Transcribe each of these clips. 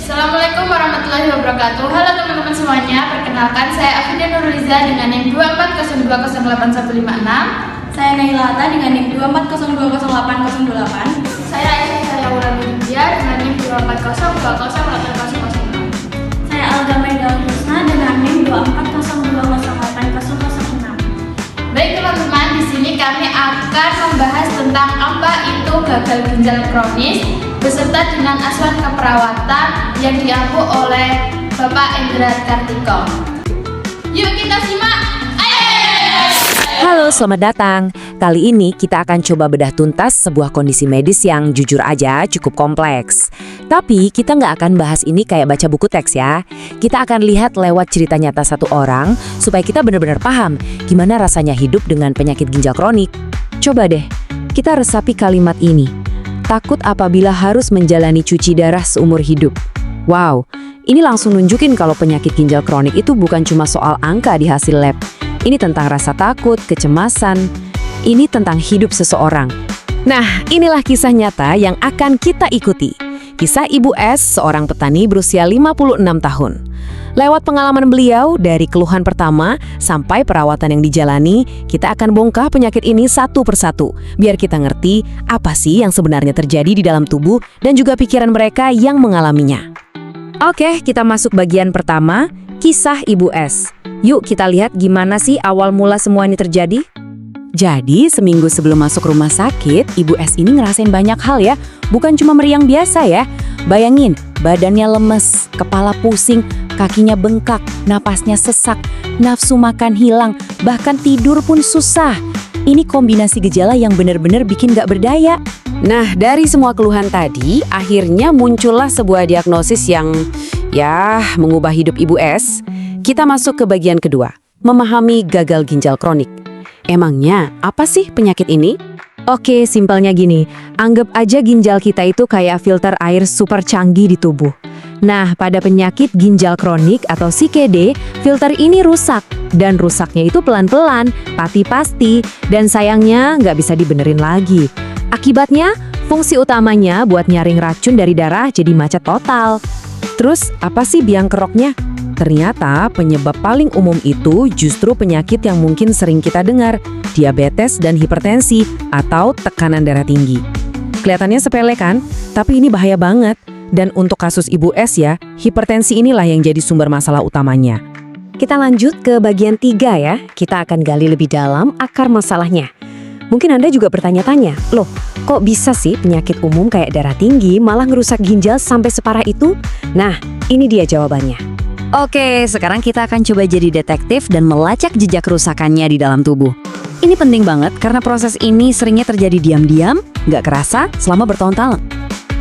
Assalamualaikum warahmatullahi wabarakatuh. Halo teman-teman semuanya, perkenalkan saya Afidah Nurliza dengan NIM 240208156. Saya Nailata dengan NIM 240208008. Saya Aisyah Saryawulandudya dengan NIM 24020808006. Saya Alga Maidal Husna dengan NIM 24020808006. Baik teman-teman, di sini kami akan membahas tentang apa itu gagal ginjal kronis beserta dengan asuhan keperawatan yang diampu oleh Bapak Endra Kartiko. Yuk kita simak. Halo, selamat datang. Kali ini kita akan coba bedah tuntas sebuah kondisi medis yang jujur aja cukup kompleks. Tapi kita nggak akan bahas ini kayak baca buku teks ya. Kita akan lihat lewat cerita nyata satu orang supaya kita benar-benar paham gimana rasanya hidup dengan penyakit ginjal kronik. Coba deh, kita resapi kalimat ini. Takut apabila harus menjalani cuci darah seumur hidup. Wow, ini langsung nunjukin kalau penyakit ginjal kronik itu bukan cuma soal angka di hasil lab. Ini tentang rasa takut, kecemasan. Ini tentang hidup seseorang. Nah, inilah kisah nyata yang akan kita ikuti. Kisah Ibu S, seorang petani berusia 56 tahun. Lewat pengalaman beliau, dari keluhan pertama sampai perawatan yang dijalani, kita akan bongkar penyakit ini satu persatu, biar kita ngerti apa sih yang sebenarnya terjadi di dalam tubuh dan juga pikiran mereka yang mengalaminya. Oke, kita masuk bagian pertama, kisah Ibu S. Yuk kita lihat gimana sih awal mula semua ini terjadi. Jadi, seminggu sebelum masuk rumah sakit, Ibu S ini ngerasain banyak hal ya, bukan cuma meriang biasa ya. Bayangin, badannya lemes, kepala pusing, kakinya bengkak, napasnya sesak, nafsu makan hilang, bahkan tidur pun susah. Ini kombinasi gejala yang benar-benar bikin gak berdaya. Nah, dari semua keluhan tadi, akhirnya muncullah sebuah diagnosis yang, mengubah hidup Ibu S. Kita masuk ke bagian kedua, memahami gagal ginjal kronik. Emangnya, apa sih penyakit ini? Oke, simpelnya gini, anggap aja ginjal kita itu kayak filter air super canggih di tubuh. Nah, pada penyakit ginjal kronik atau CKD, filter ini rusak. Dan rusaknya itu pelan-pelan, pasti, dan sayangnya nggak bisa dibenerin lagi. Akibatnya, fungsi utamanya buat nyaring racun dari darah jadi macet total. Terus, apa sih biang keroknya? Ternyata penyebab paling umum itu justru penyakit yang mungkin sering kita dengar, diabetes dan hipertensi atau tekanan darah tinggi. Kelihatannya sepele kan? Tapi ini bahaya banget. Dan untuk kasus Ibu S ya, hipertensi inilah yang jadi sumber masalah utamanya. Kita lanjut ke bagian 3 ya. Kita akan gali lebih dalam akar masalahnya. Mungkin Anda juga bertanya-tanya, loh kok bisa sih penyakit umum kayak darah tinggi malah ngerusak ginjal sampai separah itu? Nah, ini dia jawabannya. Oke, sekarang kita akan coba jadi detektif dan melacak jejak kerusakannya di dalam tubuh. Ini penting banget karena proses ini seringnya terjadi diam-diam, nggak kerasa selama bertahun-tahun.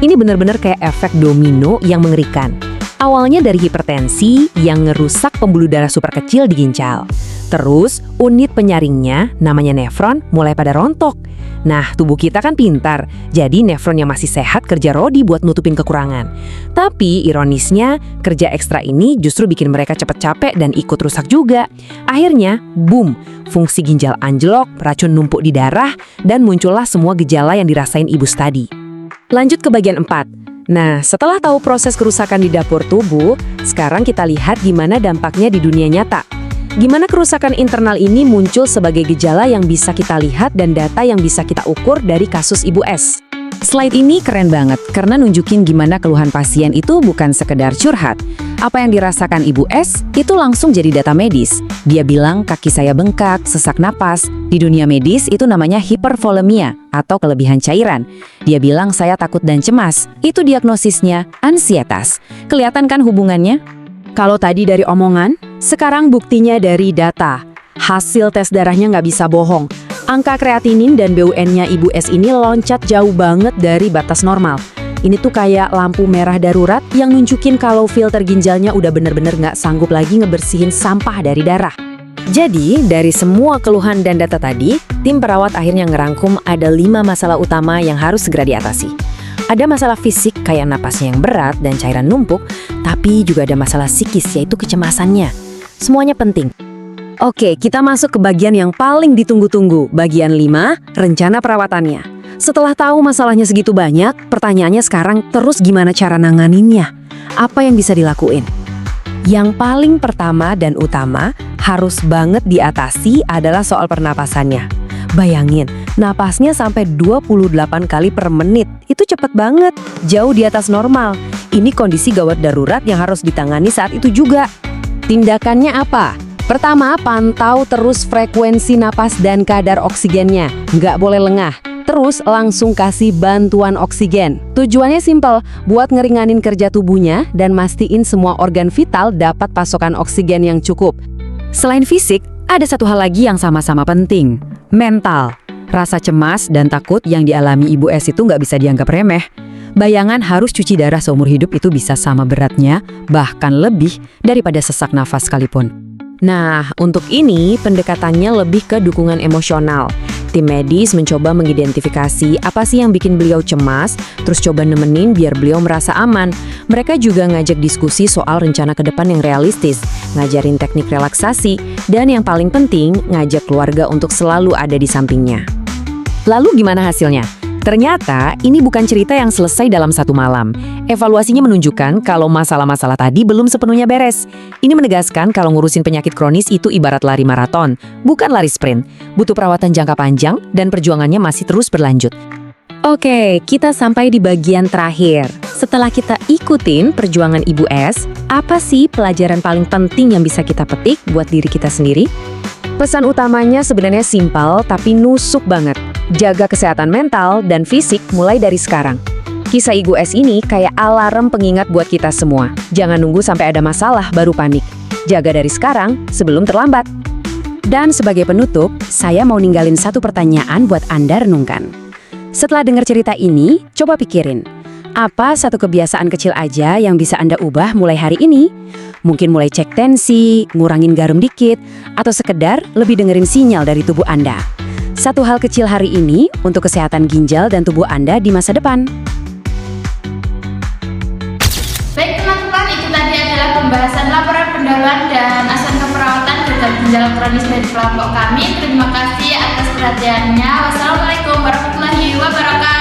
Ini benar-benar kayak efek domino yang mengerikan. Awalnya dari hipertensi yang ngerusak pembuluh darah super kecil di ginjal. Terus, unit penyaringnya, namanya nefron, mulai pada rontok. Nah, tubuh kita kan pintar, jadi nefron yang masih sehat kerja rodi buat nutupin kekurangan. Tapi, ironisnya, kerja ekstra ini justru bikin mereka cepat capek dan ikut rusak juga. Akhirnya, boom, fungsi ginjal anjlok, racun numpuk di darah, dan muncullah semua gejala yang dirasain Ibu tadi. Lanjut ke bagian 4. Nah, setelah tahu proses kerusakan di dapur tubuh, sekarang kita lihat gimana dampaknya di dunia nyata. Gimana kerusakan internal ini muncul sebagai gejala yang bisa kita lihat dan data yang bisa kita ukur dari kasus Ibu S. Slide ini keren banget karena nunjukin gimana keluhan pasien itu bukan sekedar curhat. Apa yang dirasakan Ibu S itu langsung jadi data medis. Dia bilang kaki saya bengkak, sesak napas. Di dunia medis itu namanya hipervolemia atau kelebihan cairan. Dia bilang saya takut dan cemas. Itu diagnosisnya ansietas. Kelihatan kan hubungannya? Kalau tadi dari omongan, sekarang buktinya dari data. Hasil tes darahnya nggak bisa bohong. Angka kreatinin dan BUN-nya Ibu S ini loncat jauh banget dari batas normal. Ini tuh kayak lampu merah darurat yang nunjukin kalau filter ginjalnya udah bener-bener nggak sanggup lagi ngebersihin sampah dari darah. Jadi, dari semua keluhan dan data tadi, tim perawat akhirnya ngerangkum ada 5 masalah utama yang harus segera diatasi. Ada masalah fisik kayak napasnya yang berat dan cairan numpuk, tapi juga ada masalah psikis yaitu kecemasannya. Semuanya penting. Oke, kita masuk ke bagian yang paling ditunggu-tunggu, bagian 5, rencana perawatannya. Setelah tahu masalahnya segitu banyak, pertanyaannya sekarang terus gimana cara nanganinnya? Apa yang bisa dilakuin? Yang paling pertama dan utama harus banget diatasi adalah soal pernapasannya. Bayangin, napasnya sampai 28 kali per menit. Itu cepet banget, jauh di atas normal. Ini kondisi gawat darurat yang harus ditangani saat itu juga. Tindakannya apa? Pertama, pantau terus frekuensi napas dan kadar oksigennya. Nggak boleh lengah. Terus langsung kasih bantuan oksigen. Tujuannya simpel, buat ngeringanin kerja tubuhnya dan mastiin semua organ vital dapat pasokan oksigen yang cukup. Selain fisik, ada satu hal lagi yang sama-sama penting, mental. Rasa cemas dan takut yang dialami Ibu S itu nggak bisa dianggap remeh. Bayangan harus cuci darah seumur hidup itu bisa sama beratnya, bahkan lebih daripada sesak nafas sekalipun. Nah, untuk ini pendekatannya lebih ke dukungan emosional. Tim medis mencoba mengidentifikasi apa sih yang bikin beliau cemas, terus coba nemenin biar beliau merasa aman. Mereka juga ngajak diskusi soal rencana ke depan yang realistis, ngajarin teknik relaksasi, dan yang paling penting, ngajak keluarga untuk selalu ada di sampingnya. Lalu gimana hasilnya? Ternyata ini bukan cerita yang selesai dalam satu malam. Evaluasinya menunjukkan kalau masalah-masalah tadi belum sepenuhnya beres. Ini menegaskan kalau ngurusin penyakit kronis itu ibarat lari maraton, bukan lari sprint. Butuh perawatan jangka panjang dan perjuangannya masih terus berlanjut. Oke, kita sampai di bagian terakhir. Setelah kita ikutin perjuangan Ibu S, apa sih pelajaran paling penting yang bisa kita petik buat diri kita sendiri? Pesan utamanya sebenarnya simpel tapi nusuk banget. Jaga kesehatan mental dan fisik mulai dari sekarang. Kisah Ibu S ini kayak alarm pengingat buat kita semua. Jangan nunggu sampai ada masalah baru panik. Jaga dari sekarang sebelum terlambat. Dan sebagai penutup, saya mau ninggalin satu pertanyaan buat Anda renungkan. Setelah dengar cerita ini, coba pikirin. Apa satu kebiasaan kecil aja yang bisa Anda ubah mulai hari ini? Mungkin mulai cek tensi, ngurangin garam dikit, atau sekedar lebih dengerin sinyal dari tubuh Anda. Satu hal kecil hari ini untuk kesehatan ginjal dan tubuh Anda di masa depan. Baik teman-teman, itu tadi adalah pembahasan laporan pendahuluan dan asuhan keperawatan gagal ginjal kronis dari kelompok kami. Terima kasih atas perhatiannya. Wassalamualaikum warahmatullahi wabarakatuh.